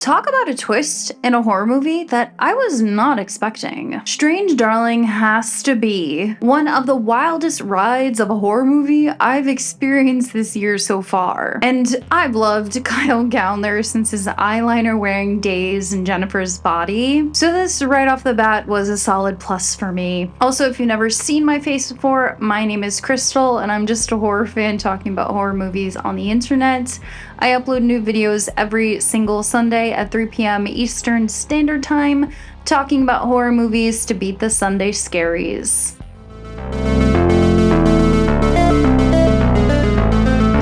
Talk about a twist in a horror movie that I was not expecting. Strange Darling has to be one of the wildest rides of a horror movie I've experienced this year so far. And I've loved Kyle Gallner since his eyeliner wearing days in Jennifer's Body. So this right off the bat was a solid plus for me. Also, if you've never seen my face before, my name is Crystal and I'm just a horror fan talking about horror movies on the internet. I upload new videos every single Sunday at 3 p.m. Eastern Standard Time, talking about horror movies to beat the Sunday scaries.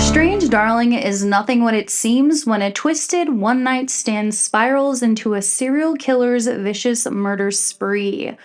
Strange Darling is nothing what it seems when a twisted one-night stand spirals into a serial killer's vicious murder spree.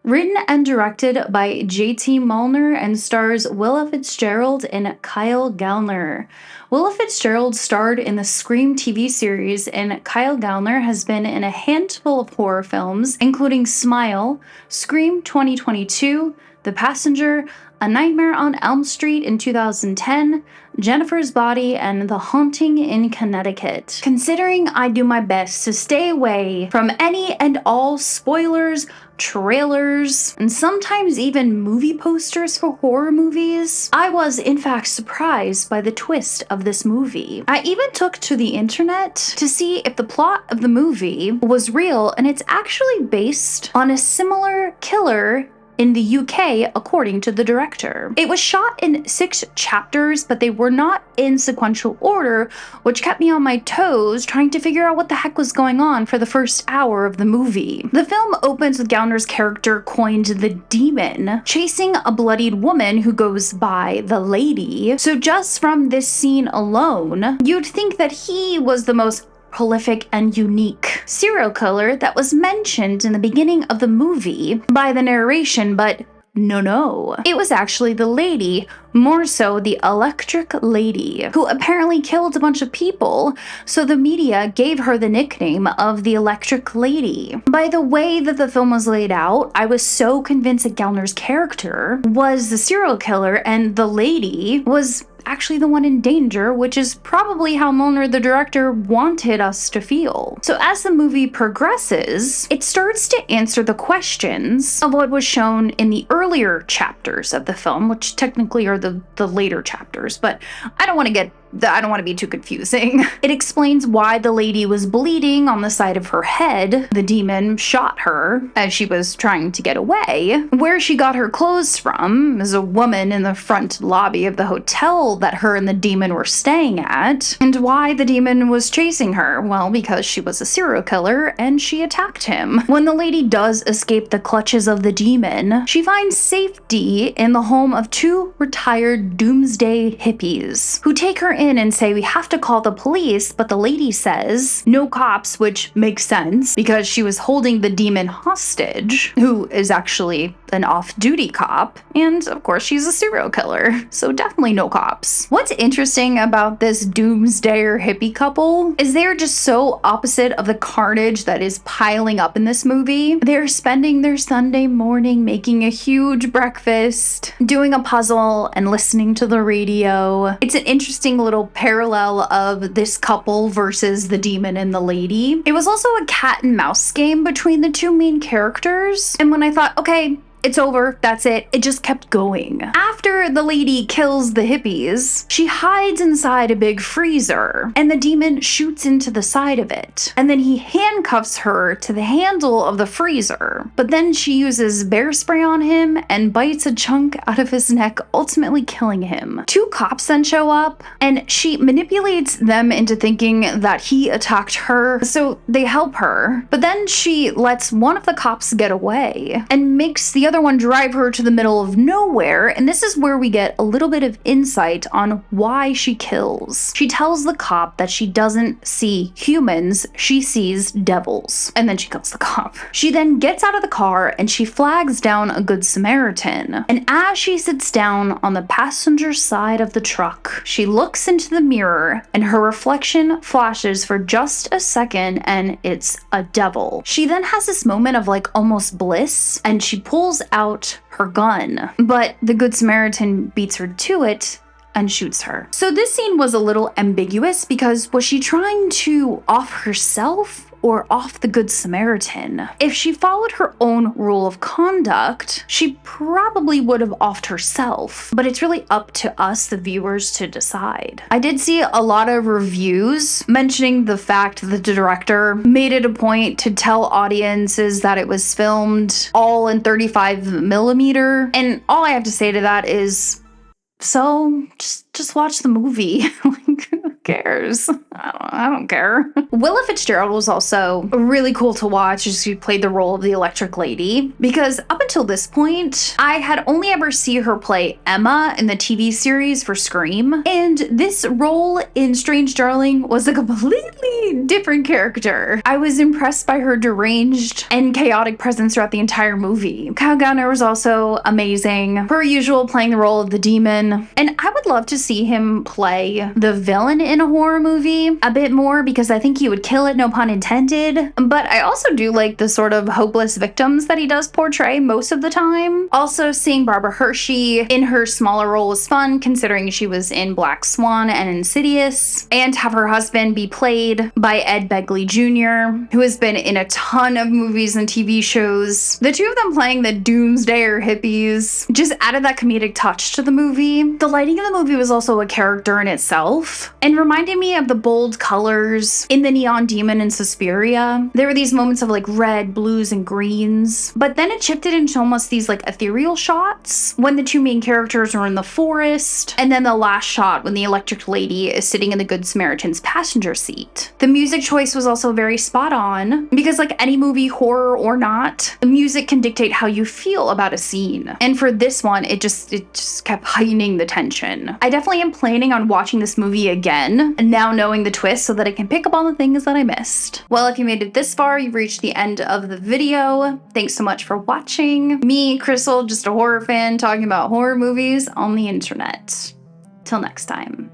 Written and directed by J.T. Mulner and stars Willa Fitzgerald and Kyle Gallner. Willa Fitzgerald starred in the Scream TV series, and Kyle Gallner has been in a handful of horror films, including Smile, Scream 2022, The Passenger, A Nightmare on Elm Street in 2010, Jennifer's Body, and The Haunting in Connecticut. Considering I do my best to stay away from any and all spoilers, trailers, and sometimes even movie posters for horror movies, I was in fact surprised by the twist of this movie. I even took to the internet to see if the plot of the movie was real, and it's actually based on a similar killer in the UK, according to the director. It was shot in 6 chapters, but they were not in sequential order, which kept me on my toes trying to figure out what the heck was going on for the first hour of the movie. The film opens with Gallner's character, coined the Demon, chasing a bloodied woman who goes by the Lady. So just from this scene alone, you'd think that he was the most prolific and unique serial killer that was mentioned in the beginning of the movie by the narration, but no. It was actually the Lady, more so the Electric Lady, who apparently killed a bunch of people, so the media gave her the nickname of the Electric Lady. By the way that the film was laid out, I was so convinced that Gallner's character was the serial killer and the Lady was actually the one in danger, which is probably how Mulner, the director, wanted us to feel. So as the movie progresses, it starts to answer the questions of what was shown in the earlier chapters of the film, which technically are the later chapters, but I don't want to be too confusing. It explains why the Lady was bleeding on the side of her head. The demon shot her as she was trying to get away. Where she got her clothes from is a woman in the front lobby of the hotel that her and the demon were staying at. And why the demon was chasing her? Well, because she was a serial killer and she attacked him. When the Lady does escape the clutches of the demon, she finds safety in the home of 2 retired doomsday hippies who take her in and say, "We have to call the police," but the Lady says no cops, which makes sense because she was holding the demon hostage, who is actually an off-duty cop, and of course she's a serial killer, so definitely no cops. What's interesting about this doomsdayer hippie couple is they're just so opposite of the carnage that is piling up in this movie. They're spending their Sunday morning making a huge breakfast, doing a puzzle, and listening to the radio. It's an interesting little parallel of this couple versus the demon and the Lady. It was also a cat and mouse game between the 2 main characters, and when I thought, okay, it's over, that's it, it just kept going. After the Lady kills the hippies, she hides inside a big freezer, and the demon shoots into the side of it. And then he handcuffs her to the handle of the freezer. But then she uses bear spray on him and bites a chunk out of his neck, ultimately killing him. 2 cops then show up, and she manipulates them into thinking that he attacked her, so they help her. But then she lets one of the cops get away and makes the other one drive her to the middle of nowhere, and this is where we get a little bit of insight on why she kills. She tells the cop that she doesn't see humans, she sees devils, and then she kills the cop. She then gets out of the car and she flags down a Good Samaritan, and as she sits down on the passenger side of the truck, she looks into the mirror and her reflection flashes for just a second and it's a devil. She then has this moment of like almost bliss, and she pulls out her gun, but the Good Samaritan beats her to it and shoots her. So this scene was a little ambiguous because was she trying to off herself or off the Good Samaritan? If she followed her own rule of conduct, she probably would have offed herself, but it's really up to us, the viewers, to decide. I did see a lot of reviews mentioning the fact that the director made it a point to tell audiences that it was filmed all in 35mm, and all I have to say to that is, so just watch the movie. Like, who cares? I don't care. Willa Fitzgerald was also really cool to watch as she played the role of the Electric Lady, because up until this point, I had only ever seen her play Emma in the TV series for Scream, and this role in Strange Darling was a completely different character. I was impressed by her deranged and chaotic presence throughout the entire movie. Kyle Gallner was also amazing, per usual, playing the role of the demon, and I would love to see him play the villain in a horror movie a bit more, because I think he would kill it, no pun intended. But I also do like the sort of hopeless victims that he does portray most of the time. Also, seeing Barbara Hershey in her smaller role was fun, considering she was in Black Swan and Insidious, and have her husband be played by Ed Begley Jr., who has been in a ton of movies and TV shows. The two of them playing the doomsdayer hippies just added that comedic touch to the movie. The lighting in the movie was also a character in itself, and reminded me of the bold colors in the Neon Demon and Suspiria. There were these moments of like red, blues, and greens, but then it shifted into almost these like ethereal shots when the two main characters are in the forest, and then the last shot when the Electric Lady is sitting in the Good Samaritan's passenger seat. The music choice was also very spot on, because like any movie, horror or not, the music can dictate how you feel about a scene. And for this one, it just kept heightening the tension. I definitely am planning on watching this movie again, now knowing the twist, so that I can pick up on the things that I missed. Well, if you made it this far, you've reached the end of the video. Thanks so much for watching. Me, Crystal, just a horror fan talking about horror movies on the internet. Till next time.